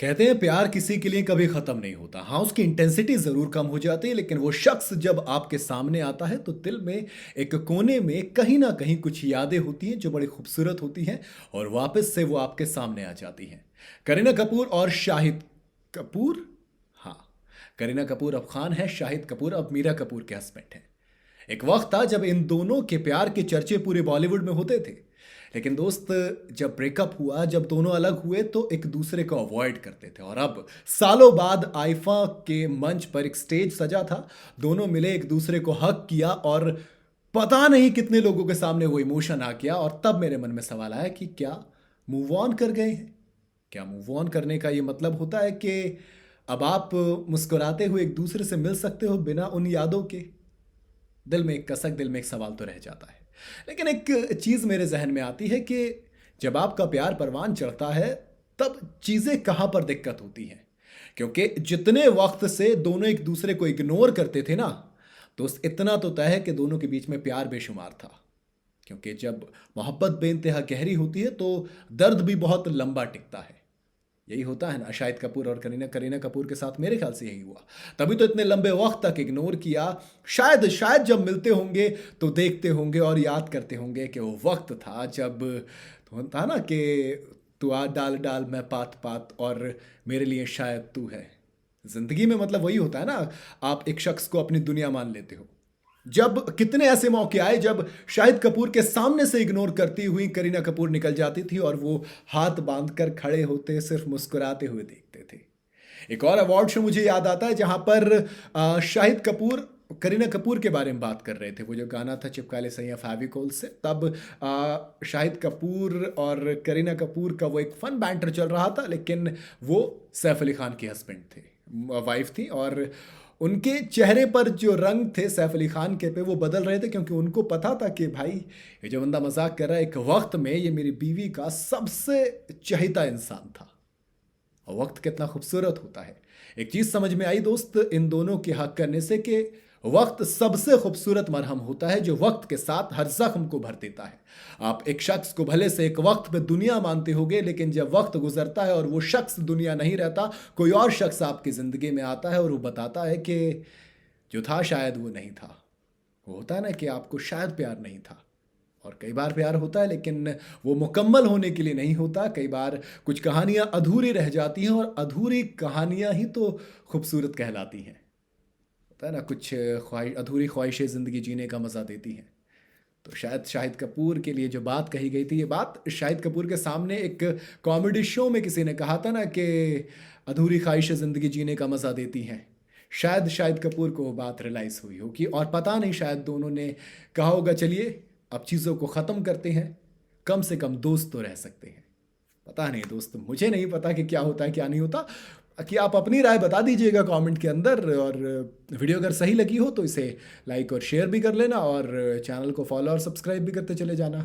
कहते हैं प्यार किसी के लिए कभी खत्म नहीं होता। हाँ, उसकी इंटेंसिटी जरूर कम हो जाती है, लेकिन वो शख्स जब आपके सामने आता है तो दिल में एक कोने में कहीं ना कहीं कुछ यादें होती हैं जो बड़ी खूबसूरत होती हैं और वापस से वो आपके सामने आ जाती हैं। करीना कपूर और शाहिद कपूर। हाँ, करीना कपूर अब खान है, शाहिद कपूर अब मीरा कपूर के हस्बैंड हैं। एक वक्त था जब इन दोनों के प्यार के चर्चे पूरे बॉलीवुड में होते थे। लेकिन दोस्त, जब ब्रेकअप हुआ, जब दोनों अलग हुए तो एक दूसरे को अवॉइड करते थे। और अब सालों बाद आईफा के मंच पर एक स्टेज सजा था। दोनों मिले, एक दूसरे को हक किया और पता नहीं कितने लोगों के सामने वो इमोशन आ गया। और तब मेरे मन में सवाल आया कि क्या मूव ऑन कर गए हैं? क्या मूव ऑन करने का ये मतलब होता है कि अब आप मुस्कुराते हुए एक दूसरे से मिल सकते हो बिना उन यादों के? दिल में एक कसक, दिल में एक सवाल तो रह जाता है। लेकिन एक चीज मेरे जहन में आती है कि जब आपका प्यार परवान चढ़ता है तब चीजें कहां पर दिक्कत होती हैं। क्योंकि जितने वक्त से दोनों एक दूसरे को इग्नोर करते थे ना, तो इतना तो तय है कि दोनों के बीच में प्यार बेशुमार था। क्योंकि जब मोहब्बत बेइंतहा गहरी होती है तो दर्द भी बहुत लंबा टिकता है। यही होता है ना शाहिद कपूर और करीना करीना कपूर के साथ, मेरे ख्याल से यही हुआ। तभी तो इतने लंबे वक्त तक इग्नोर किया। शायद शायद जब मिलते होंगे तो देखते होंगे और याद करते होंगे कि वो वक्त था जब तो होता ना कि तू आ डाल डाल मैं पात पात और मेरे लिए शायद तू है। जिंदगी में मतलब वही होता है ना, आप एक शख्स को अपनी दुनिया मान लेते हो। जब कितने ऐसे मौके आए जब शाहिद कपूर के सामने से इग्नोर करती हुई करीना कपूर निकल जाती थी और वो हाथ बांधकर खड़े होते, सिर्फ मुस्कुराते हुए देखते थे। एक और अवार्ड शो मुझे याद आता है जहां पर शाहिद कपूर करीना कपूर के बारे में बात कर रहे थे। वो जो गाना था चिपका ले सैया फेविकोल से, तब शाहिद कपूर और करीना कपूर का वो एक फन बैंटर चल रहा था। लेकिन वो सैफ अली खान के हस्बैंड थे, वाइफ थी। और उनके चेहरे पर जो रंग थे सैफ अली खान के पे वो बदल रहे थे, क्योंकि उनको पता था कि भाई ये जो बंदा मजाक कर रहा है, एक वक्त में ये मेरी बीवी का सबसे चहेता इंसान था। और वक्त कितना खूबसूरत होता है। एक चीज समझ में आई दोस्त इन दोनों के हक करने से कि वक्त सबसे खूबसूरत मरहम होता है जो वक्त के साथ हर जख्म को भर देता है। आप एक शख्स को भले से एक वक्त पे दुनिया मानते होगे, लेकिन जब वक्त गुजरता है और वो शख्स दुनिया नहीं रहता, कोई और शख्स आपकी जिंदगी में आता है और वो बताता है कि जो था शायद वो नहीं था। वो होता है ना कि आपको शायद प्यार नहीं था। और कई बार प्यार होता है लेकिन वो मुकम्मल होने के लिए नहीं होता। कई बार कुछ कहानियां अधूरी रह जाती हैं और अधूरी कहानियां ही तो खूबसूरत कहलाती हैं। होता है ना, कुछ अधूरी ख्वाहिशें ज़िंदगी जीने का मज़ा देती हैं। तो शायद शाहिद कपूर के लिए जो बात कही गई थी, ये बात शाहिद कपूर के सामने एक कॉमेडी शो में किसी ने कहा था ना कि अधूरी ख्वाहिशें ज़िंदगी जीने का मज़ा देती हैं। शायद शाहिद कपूर को वो बात रियलाइज़ हुई होगी और पता नहीं, शायद दोनों ने कहा होगा चलिए अब चीज़ों को ख़त्म करते हैं, कम से कम दोस्त तो रह सकते हैं। पता नहीं दोस्त, मुझे नहीं पता कि क्या होता है क्या नहीं होता। कि आप अपनी राय बता दीजिएगा कमेंट के अंदर। और वीडियो अगर सही लगी हो तो इसे लाइक और शेयर भी कर लेना और चैनल को फॉलो और सब्सक्राइब भी करते चले जाना।